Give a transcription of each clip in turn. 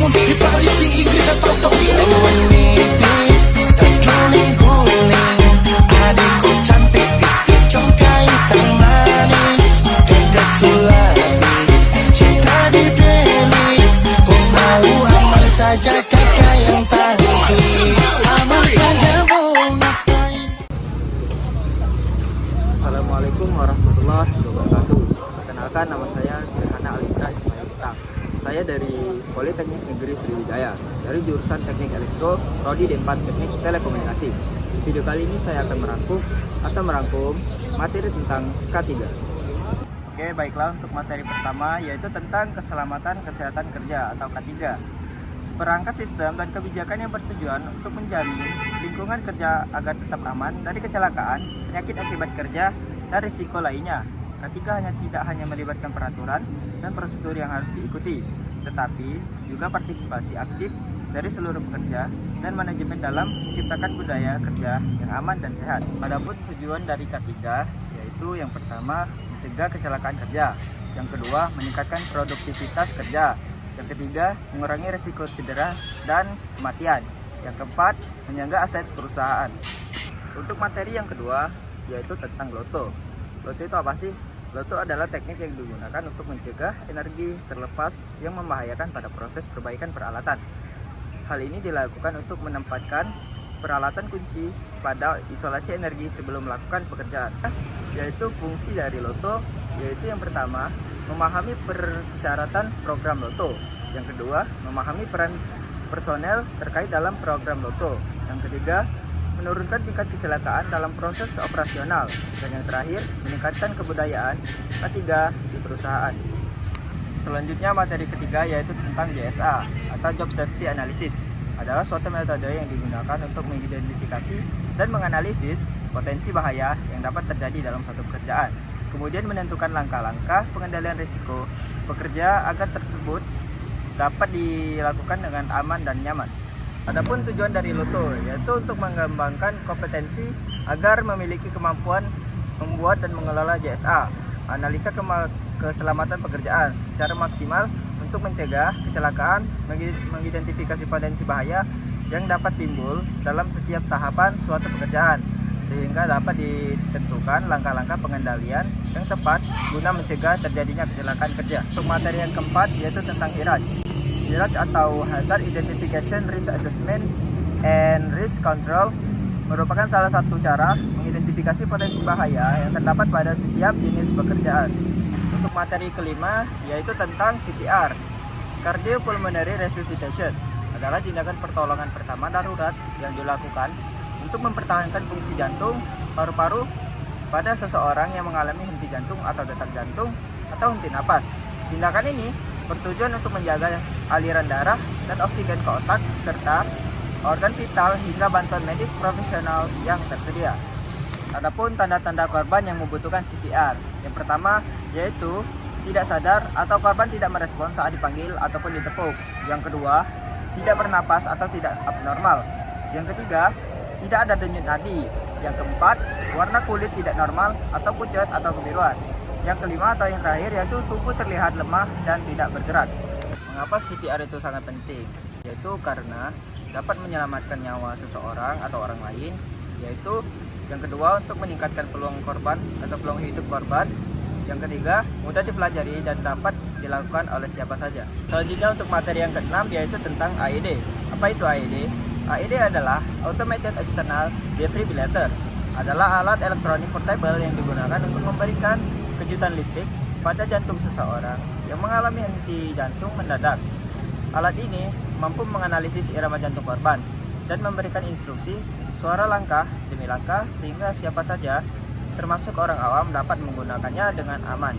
di Paris, di Inggris atau Tokyo. Menipis, terguling-guling, adikku cantik, pikir congkai tang manis, tegas sulabis, cinta di playlist. Kau tahu aman saja kakak yang tangkis, aman saja mau ngapain. Assalamualaikum warahmatullahi wabarakatuh. Perkenalkan, nama saya Sirhana Alindra Ismail Utang. Saya dari Politeknik Negeri Sriwijaya, dari jurusan Teknik Elektro, Prodi D4 Teknik Telekomunikasi. Di video kali ini saya akan merangkum materi tentang K3. Oke, baiklah, untuk materi pertama yaitu tentang keselamatan kesehatan kerja atau K3. Seperangkat sistem dan kebijakan yang bertujuan untuk menjamin lingkungan kerja agar tetap aman dari kecelakaan, penyakit akibat kerja, dan risiko lainnya. K3 tidak hanya melibatkan peraturan dan prosedur yang harus diikuti, tetapi juga partisipasi aktif dari seluruh pekerja dan manajemen dalam menciptakan budaya kerja yang aman dan sehat. Adapun tujuan dari K3 yaitu yang pertama, mencegah kecelakaan kerja, yang kedua, meningkatkan produktivitas kerja, yang ketiga, mengurangi risiko cedera dan kematian, yang keempat, menjaga aset perusahaan. Untuk materi yang kedua yaitu tentang LOTO. LOTO itu apa sih? LOTO adalah teknik yang digunakan untuk mencegah energi terlepas yang membahayakan pada proses perbaikan peralatan. Hal ini dilakukan untuk menempatkan peralatan kunci pada isolasi energi sebelum melakukan pekerjaan. Yaitu fungsi dari LOTO, yaitu yang pertama, memahami persyaratan program LOTO. Yang kedua, memahami peran personel terkait dalam program LOTO. Yang ketiga, menurunkan tingkat kecelakaan dalam proses operasional. Dan yang terakhir, meningkatkan kebudayaan K3 di perusahaan. Selanjutnya, materi ketiga yaitu tentang JSA atau Job Safety Analysis. Adalah suatu metode yang digunakan untuk mengidentifikasi dan menganalisis potensi bahaya yang dapat terjadi dalam suatu pekerjaan. Kemudian menentukan langkah-langkah pengendalian risiko pekerja agar tersebut dapat dilakukan dengan aman dan nyaman. Adapun tujuan dari LOTO yaitu untuk mengembangkan kompetensi agar memiliki kemampuan membuat dan mengelola JSA, analisa keselamatan pekerjaan secara maksimal untuk mencegah kecelakaan, mengidentifikasi potensi bahaya yang dapat timbul dalam setiap tahapan suatu pekerjaan, sehingga dapat ditentukan langkah-langkah pengendalian yang tepat guna mencegah terjadinya kecelakaan kerja. Untuk materi yang keempat yaitu tentang HIRAD. HIRAD atau Hazard Identification, Risk Assessment, and Risk Control merupakan salah satu cara mengidentifikasi potensi bahaya yang terdapat pada setiap jenis pekerjaan. Untuk materi kelima yaitu tentang CPR, Cardiopulmonary Resuscitation, adalah tindakan pertolongan pertama darurat yang dilakukan untuk mempertahankan fungsi jantung, paru-paru pada seseorang yang mengalami henti jantung atau detak jantung atau henti napas. Tindakan ini bertujuan untuk menjaga aliran darah dan oksigen ke otak serta organ vital hingga bantuan medis profesional yang tersedia. Adapun tanda-tanda korban yang membutuhkan CPR. Yang pertama yaitu tidak sadar atau korban tidak merespons saat dipanggil ataupun ditepuk. Yang kedua, tidak bernapas atau tidak abnormal. Yang ketiga, tidak ada denyut nadi. Yang keempat, warna kulit tidak normal atau pucat atau kebiruan. Yang kelima atau yang terakhir yaitu tubuh terlihat lemah dan tidak bergerak. Mengapa CPR itu sangat penting? Yaitu karena dapat menyelamatkan nyawa seseorang atau orang lain. Yaitu yang kedua, untuk meningkatkan peluang korban atau peluang hidup korban. Yang ketiga, mudah dipelajari dan dapat dilakukan oleh siapa saja. Selanjutnya untuk materi yang keenam yaitu tentang AED. Apa itu AED? AED adalah Automated External Defibrillator. Adalah alat elektronik portable yang digunakan untuk memberikan kejutan listrik pada jantung seseorang yang mengalami henti jantung mendadak. Alat ini mampu menganalisis irama jantung korban dan memberikan instruksi suara langkah demi langkah sehingga siapa saja, termasuk orang awam, dapat menggunakannya dengan aman.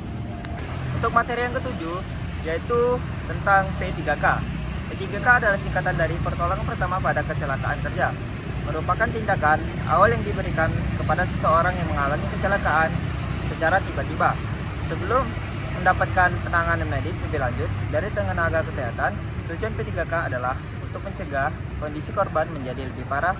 Untuk materi yang ketujuh yaitu tentang P3K. P3K adalah singkatan dari pertolongan pertama pada kecelakaan kerja. Merupakan tindakan awal yang diberikan kepada seseorang yang mengalami kecelakaan secara tiba-tiba. Sebelum mendapatkan penanganan medis lebih lanjut dari tenaga kesehatan, tujuan P3K adalah untuk mencegah kondisi korban menjadi lebih parah,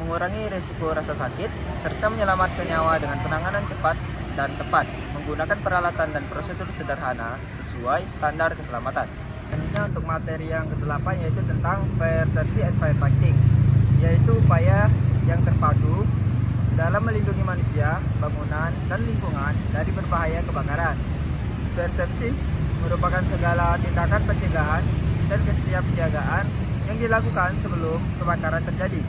mengurangi risiko rasa sakit, serta menyelamatkan nyawa dengan penanganan cepat dan tepat, menggunakan peralatan dan prosedur sederhana sesuai standar keselamatan. Selanjutnya selanjutnya untuk materi yang ke-8 yaitu tentang fire safety and firefighting, yaitu upaya yang terpadu dalam melindungi manusia, bangunan, dan lingkungan dari berbahaya kebakaran. Fire safety merupakan segala tindakan pencegahan dan kesiapsiagaan yang dilakukan sebelum kebakaran terjadi,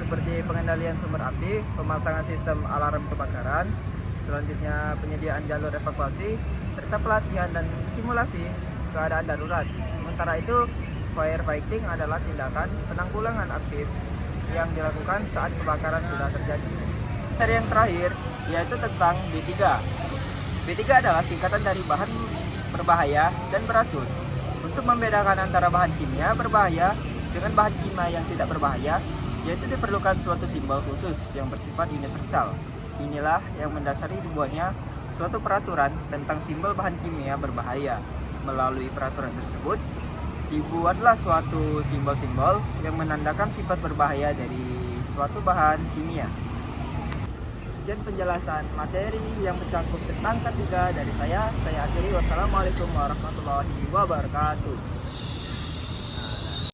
seperti pengendalian sumber api, pemasangan sistem alarm kebakaran, selanjutnya penyediaan jalur evakuasi, serta pelatihan dan simulasi keadaan darurat. Sementara itu, firefighting adalah tindakan penanggulangan aktif yang dilakukan saat kebakaran sudah terjadi. Materi yang terakhir yaitu tentang B3. B3 adalah singkatan dari bahan berbahaya dan beracun. Untuk membedakan antara bahan kimia berbahaya dengan bahan kimia yang tidak berbahaya, yaitu diperlukan suatu simbol khusus yang bersifat universal. Inilah yang mendasari dibuatnya suatu peraturan tentang simbol bahan kimia berbahaya. Melalui peraturan tersebut, dibuatlah suatu simbol-simbol yang menandakan sifat berbahaya dari suatu bahan kimia. Sekian penjelasan materi yang mencakup tentang ketiga dari saya akhiri. Wassalamualaikum warahmatullahi wabarakatuh.